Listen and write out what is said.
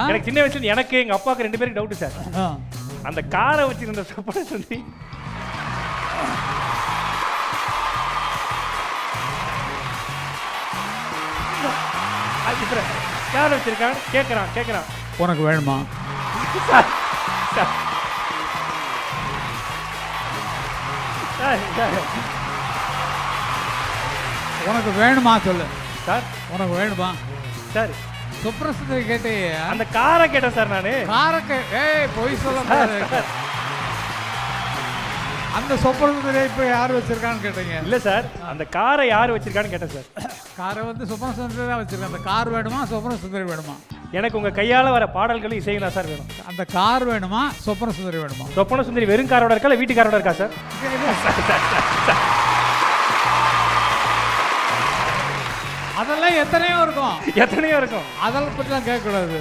எனக்கு சின்ன வயசுல எனக்கு எங்க அப்பாவுக்கு 2 பேருக்கு டவுட் சார். அந்த காரை வச்சிருந்த சொப்பன சுந்தரி யார் வச்சிருக்கான் கேட்கறான். உனக்கு வேணுமா? உனக்கு வேணுமா சொல்லு சார். உனக்கு வேணுமா சார் சொப்பன சுந்தரி கேட்டே அந்த காரை கேட்டேன் சார் நானு. காரக்கு பொய் சொல்ல. அந்த சொப்பன சுந்தரி இப்போ யார் வச்சிருக்கான்னு கேட்டீங்க? இல்ல சார், அந்த காரை யார் வச்சிருக்கான்னு கேட்டேன் சார். காரை வந்து சொப்பன சுந்தரி தான் வச்சிருக்கேன். அந்த கார் வேணுமா சொப்பன சுந்தரி வேணுமா? எனக்கு உங்க கையால வர பாடல்களும் இசையும் தான் சார் வேணும். அந்த கார் வேணுமா சொப்பன சுந்தரி வேணுமா? சொப்பன சுந்தரி வெறும் காரோட இருக்கா இல்ல வீட்டுக்காரோட இருக்கா சார்? அதெல்லாம் எத்தனையோ இருக்கும். எத்தனையோ இருக்கும். அதெல்லாம் பற்றிலாம் கேட்கக்கூடாது.